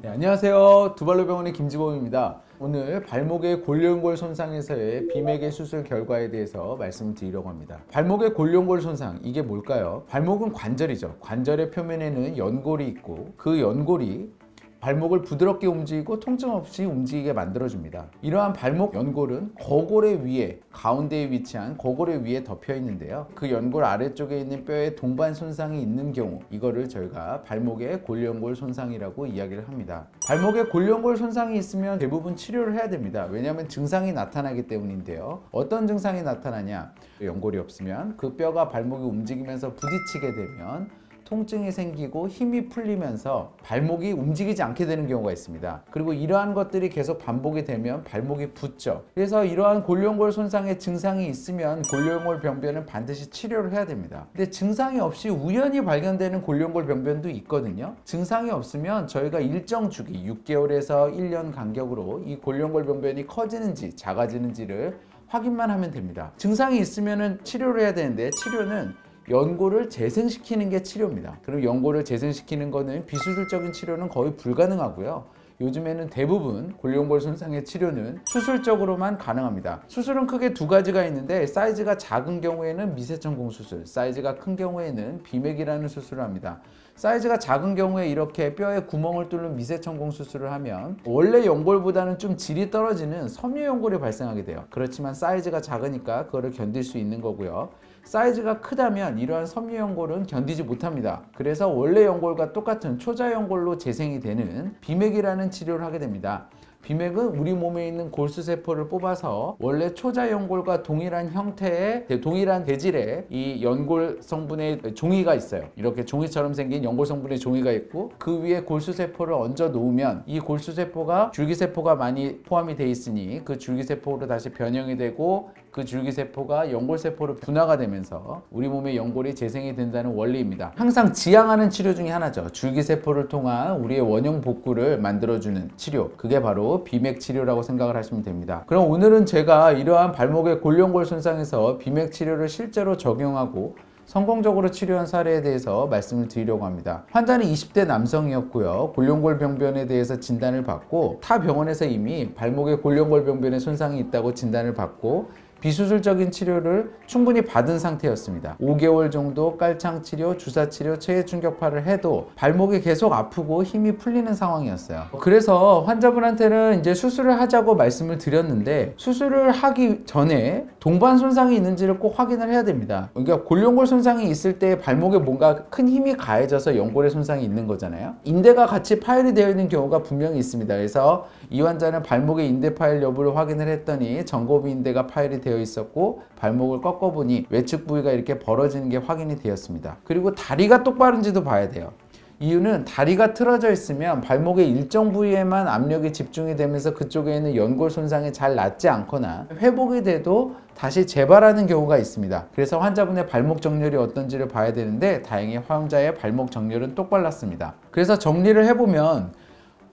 네, 안녕하세요. 두발로병원의 김지범입니다. 오늘 발목의 골연골 손상에서의 비매개 수술 결과에 대해서 말씀을 드리려고 합니다. 발목의 골연골 손상, 이게 뭘까요? 발목은 관절이죠. 관절의 표면에는 연골이 있고 그 연골이 발목을 부드럽게 움직이고 통증 없이 움직이게 만들어줍니다. 이러한 발목 연골은 거골의 위에, 가운데에 위치한 거골의 위에 덮여 있는데요. 그 연골 아래쪽에 있는 뼈에 동반 손상이 있는 경우, 이거를 저희가 발목의 골연골 손상이라고 이야기를 합니다. 발목에 골연골 손상이 있으면 대부분 치료를 해야 됩니다. 왜냐하면 증상이 나타나기 때문인데요. 어떤 증상이 나타나냐? 연골이 없으면 그 뼈가 발목이 움직이면서 부딪히게 되면 통증이 생기고 힘이 풀리면서 발목이 움직이지 않게 되는 경우가 있습니다. 그리고 이러한 것들이 계속 반복이 되면 발목이 붓죠. 그래서 이러한 골연골 손상의 증상이 있으면 골연골 병변은 반드시 치료를 해야 됩니다. 근데 증상이 없이 우연히 발견되는 골연골 병변도 있거든요. 증상이 없으면 저희가 일정 주기 6개월에서 1년 간격으로 이 골연골 병변이 커지는지 작아지는지를 확인만 하면 됩니다. 증상이 있으면 치료를 해야 되는데, 치료는 연골을 재생시키는 게 치료입니다. 그리고 연골을 재생시키는 거는 비수술적인 치료는 거의 불가능하고요. 요즘에는 대부분 골연골 손상의 치료는 수술적으로만 가능합니다. 수술은 크게 두 가지가 있는데, 사이즈가 작은 경우에는 미세천공 수술, 사이즈가 큰 경우에는 비매기라는 수술을 합니다. 사이즈가 작은 경우에 이렇게 뼈에 구멍을 뚫는 미세천공 수술을 하면 원래 연골보다는 좀 질이 떨어지는 섬유연골이 발생하게 돼요. 그렇지만 사이즈가 작으니까 그거를 견딜 수 있는 거고요. 사이즈가 크다면 이러한 섬유연골은 견디지 못합니다. 그래서 원래 연골과 똑같은 초자연골로 재생이 되는 비맥이라는 치료를 하게 됩니다. 비맥은 우리 몸에 있는 골수세포를 뽑아서 원래 초자연골과 동일한 형태의 동일한 대질의 이 연골 성분의 종이가 있어요. 이렇게 종이처럼 생긴 연골 성분의 종이가 있고, 그 위에 골수세포를 얹어 놓으면 이 골수세포가 줄기세포가 많이 포함이 돼 있으니 그 줄기세포로 다시 변형이 되고, 그 줄기세포가 연골세포로 분화가 되면서 우리 몸의 연골이 재생이 된다는 원리입니다. 항상 지향하는 치료 중에 하나죠. 줄기세포를 통한 우리의 원형 복구를 만들어주는 치료, 그게 바로 비맥 치료라고 생각을 하시면 됩니다. 그럼 오늘은 제가 이러한 발목의 골연골 손상에서 비맥 치료를 실제로 적용하고 성공적으로 치료한 사례에 대해서 말씀을 드리려고 합니다. 환자는 20대 남성이었고요. 골연골 병변에 대해서 진단을 받고 타 병원에서 이미 발목에 골연골 병변에 손상이 있다고 진단을 받고 비수술적인 치료를 충분히 받은 상태였습니다. 5개월 정도 깔창 치료, 주사 치료, 체해 충격파를 해도 발목이 계속 아프고 힘이 풀리는 상황이었어요. 그래서 환자분한테는 이제 수술을 하자고 말씀을 드렸는데, 수술을 하기 전에 동반 손상이 있는지를 꼭 확인을 해야 됩니다. 그러니까 골연골 손상이 있을 때 발목에 뭔가 큰 힘이 가해져서 연골에 손상이 있는 거잖아요. 인대가 같이 파열이 되어 있는 경우가 분명히 있습니다. 그래서 이 환자는 발목의 인대 파열 여부를 확인을 했더니 전고비 인대가 파열이 되어 있었고, 발목을 꺾어보니 외측 부위가 이렇게 벌어지는 게 확인이 되었습니다. 그리고 다리가 똑바른지도 봐야 돼요. 이유는 다리가 틀어져 있으면 발목의 일정 부위에만 압력이 집중이 되면서 그쪽에 있는 연골 손상이 잘 낫지 않거나 회복이 돼도 다시 재발하는 경우가 있습니다. 그래서 환자분의 발목 정렬이 어떤지를 봐야 되는데, 다행히 환자의 발목 정렬은 똑발랐습니다. 그래서 정리를 해보면,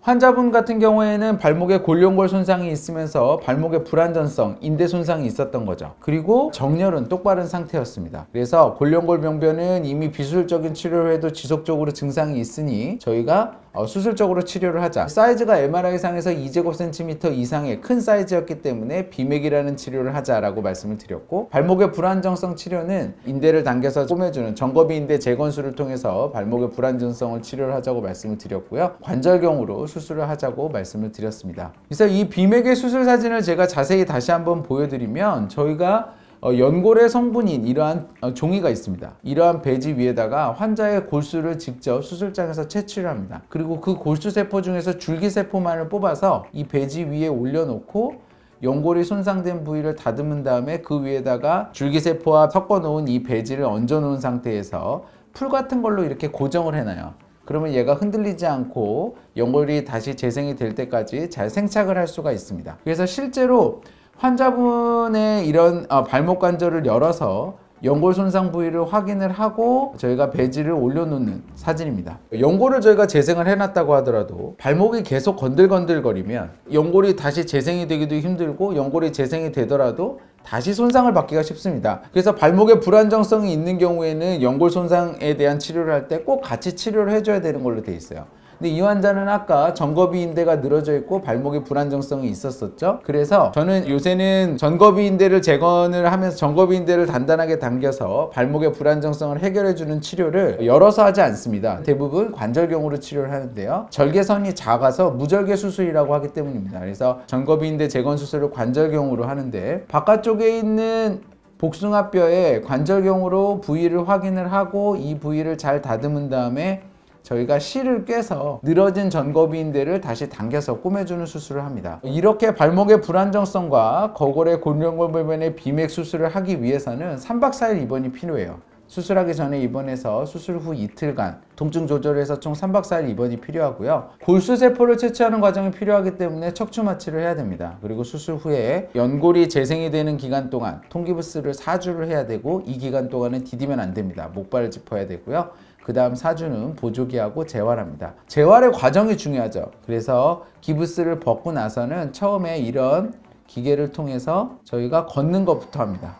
환자분 같은 경우에는 발목에 골연골 손상이 있으면서 발목에 불안전성, 인대 손상이 있었던 거죠. 그리고 정렬은 똑바른 상태였습니다. 그래서 골연골 병변은 이미 비수술적인 치료를 해도 지속적으로 증상이 있으니 저희가 수술적으로 치료를 하자. 사이즈가 MRI상에서 2제곱cm 이상의 큰 사이즈였기 때문에 비맥이라는 치료를 하자라고 말씀을 드렸고, 발목의 불안정성 치료는 인대를 당겨서 꼬매주는 정거비 인대 재건술을 통해서 발목의 불안정성을 치료를 하자고 말씀을 드렸고요. 관절경으로 수술을 하자고 말씀을 드렸습니다. 그래서 이 비맥의 수술 사진을 제가 자세히 다시 한번 보여드리면, 저희가 연골의 성분인 이러한 종이가 있습니다. 이러한 배지 위에다가 환자의 골수를 직접 수술장에서 채취를 합니다. 그리고 그 골수세포 중에서 줄기세포만을 뽑아서 이 배지 위에 올려놓고 연골이 손상된 부위를 다듬은 다음에 그 위에다가 줄기세포와 섞어 놓은 이 배지를 얹어 놓은 상태에서 풀 같은 걸로 이렇게 고정을 해놔요. 그러면 얘가 흔들리지 않고 연골이 다시 재생이 될 때까지 잘 생착을 할 수가 있습니다. 그래서 실제로 환자분의 이런 발목 관절을 열어서 연골 손상 부위를 확인을 하고 저희가 배지를 올려놓는 사진입니다. 연골을 저희가 재생을 해놨다고 하더라도 발목이 계속 건들건들거리면 연골이 다시 재생이 되기도 힘들고, 연골이 재생이 되더라도 다시 손상을 받기가 쉽습니다. 그래서 발목에 불안정성이 있는 경우에는 연골 손상에 대한 치료를 할 때 꼭 같이 치료를 해줘야 되는 걸로 돼 있어요. 근데 이 환자는 아까 전거비 인대가 늘어져 있고 발목에 불안정성이 있었었죠. 그래서 저는 요새는 전거비 인대를 재건을 하면서 전거비 인대를 단단하게 당겨서 발목의 불안정성을 해결해주는 치료를 열어서 하지 않습니다. 대부분 관절경으로 치료를 하는데요. 절개선이 작아서 무절개 수술이라고 하기 때문입니다. 그래서 전거비 인대 재건 수술을 관절경으로 하는데, 바깥쪽에 있는 복숭아뼈에 관절경으로 부위를 확인을 하고 이 부위를 잘 다듬은 다음에 저희가 실을 꿰서 늘어진 전거비인대를 다시 당겨서 꼬매주는 수술을 합니다. 이렇게 발목의 불안정성과 거골의 골룡골변의 비맥 수술을 하기 위해서는 3박 4일 입원이 필요해요. 수술하기 전에 입원해서 수술 후 이틀간 통증 조절을 해서 총 3박 4일 입원이 필요하고요. 골수세포를 채취하는 과정이 필요하기 때문에 척추 마취를 해야 됩니다. 그리고 수술 후에 연골이 재생이 되는 기간 동안 통기부스를 4주를 해야 되고, 이 기간 동안은 디디면 안 됩니다. 목발을 짚어야 되고요. 그 다음 4주는 보조기하고 재활합니다. 재활의 과정이 중요하죠. 그래서 기부스를 벗고 나서는 처음에 이런 기계를 통해서 저희가 걷는 것부터 합니다.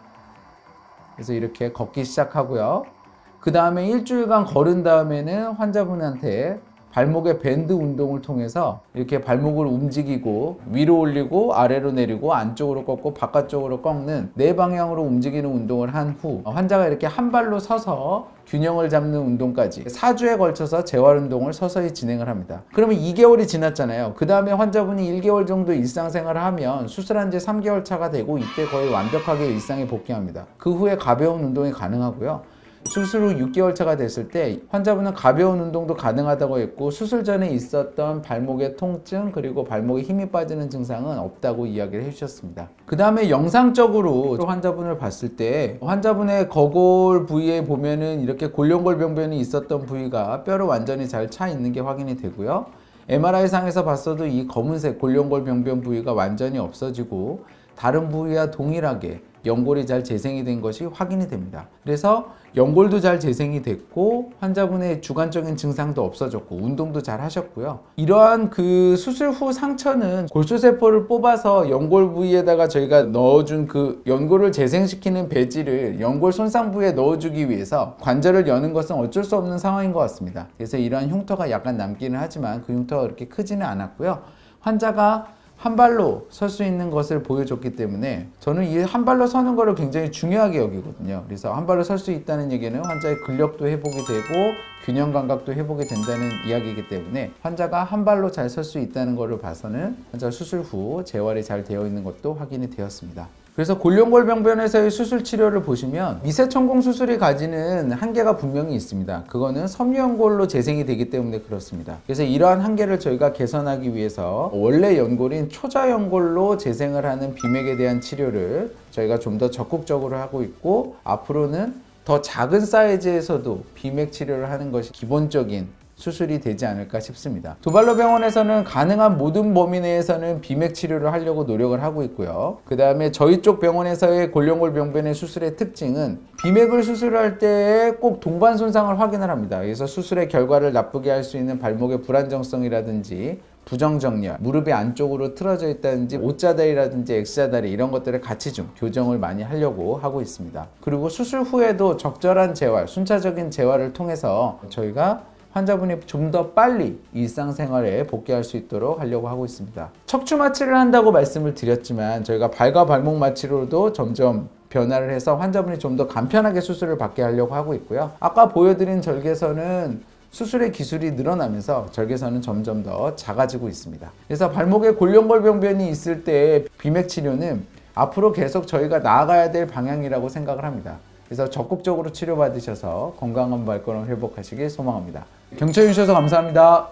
그래서 이렇게 걷기 시작하고요. 그 다음에 일주일간 걸은 다음에는 환자분한테 발목의 밴드 운동을 통해서 이렇게 발목을 움직이고 위로 올리고 아래로 내리고 안쪽으로 꺾고 바깥쪽으로 꺾는 네 방향으로 움직이는 운동을 한 후 환자가 이렇게 한 발로 서서 균형을 잡는 운동까지 4주에 걸쳐서 재활 운동을 서서히 진행을 합니다. 그러면 2개월이 지났잖아요. 그 다음에 환자분이 1개월 정도 일상생활을 하면 수술한 지 3개월 차가 되고, 이때 거의 완벽하게 일상에 복귀합니다. 그 후에 가벼운 운동이 가능하고요. 수술 후 6개월 차가 됐을 때 환자분은 가벼운 운동도 가능하다고 했고, 수술 전에 있었던 발목의 통증 그리고 발목에 힘이 빠지는 증상은 없다고 이야기를 해주셨습니다. 그 다음에 영상적으로 환자분을 봤을 때 환자분의 거골 부위에 보면은 이렇게 골룡골병변이 있었던 부위가 뼈로 완전히 잘 차 있는 게 확인이 되고요. MRI 상에서 봤어도 이 검은색 골룡골병변 부위가 완전히 없어지고 다른 부위와 동일하게 연골이 잘 재생이 된 것이 확인이 됩니다. 그래서 연골도 잘 재생이 됐고 환자분의 주관적인 증상도 없어졌고 운동도 잘 하셨고요. 이러한 그 수술 후 상처는 골수세포를 뽑아서 연골 부위에다가 저희가 넣어준 그 연골을 재생시키는 배지를 연골 손상 부위에 넣어주기 위해서 관절을 여는 것은 어쩔 수 없는 상황인 것 같습니다. 그래서 이러한 흉터가 약간 남기는 하지만 그 흉터가 그렇게 크지는 않았고요. 환자가 한 발로 설 수 있는 것을 보여줬기 때문에 저는 이 한 발로 서는 거를 굉장히 중요하게 여기거든요. 그래서 한 발로 설 수 있다는 얘기는 환자의 근력도 회복이 되고 균형 감각도 회복이 된다는 이야기이기 때문에 환자가 한 발로 잘 설 수 있다는 것을 봐서는 환자 수술 후 재활이 잘 되어 있는 것도 확인이 되었습니다. 그래서 골룡골병변에서의 수술 치료를 보시면 미세천공 수술이 가지는 한계가 분명히 있습니다. 그거는 섬유연골로 재생이 되기 때문에 그렇습니다. 그래서 이러한 한계를 저희가 개선하기 위해서 원래 연골인 초자연골로 재생을 하는 비맥에 대한 치료를 저희가 좀 더 적극적으로 하고 있고, 앞으로는 더 작은 사이즈에서도 비맥 치료를 하는 것이 기본적인 수술이 되지 않을까 싶습니다. 두발로 병원에서는 가능한 모든 범위 내에서는 비맥 치료를 하려고 노력을 하고 있고요. 그 다음에 저희 쪽 병원에서의 골룡골병변의 수술의 특징은 비맥을 수술할 때 꼭 동반 손상을 확인을 합니다. 그래서 수술의 결과를 나쁘게 할 수 있는 발목의 불안정성이라든지 부정정렬, 무릎이 안쪽으로 틀어져 있다든지 O자다리라든지 X자다리 이런 것들을 같이 좀 교정을 많이 하려고 하고 있습니다. 그리고 수술 후에도 적절한 재활, 순차적인 재활을 통해서 저희가 환자분이 좀 더 빨리 일상생활에 복귀할 수 있도록 하려고 하고 있습니다. 척추 마취를 한다고 말씀을 드렸지만 저희가 발과 발목 마취로도 점점 변화를 해서 환자분이 좀 더 간편하게 수술을 받게 하려고 하고 있고요. 아까 보여드린 절개선은 수술의 기술이 늘어나면서 절개선은 점점 더 작아지고 있습니다. 그래서 발목에 골룡골병변이 있을 때 비맥 치료는 앞으로 계속 저희가 나아가야 될 방향이라고 생각을 합니다. 그래서 적극적으로 치료받으셔서 건강한 발걸음 회복하시길 소망합니다. 경청해 주셔서 감사합니다.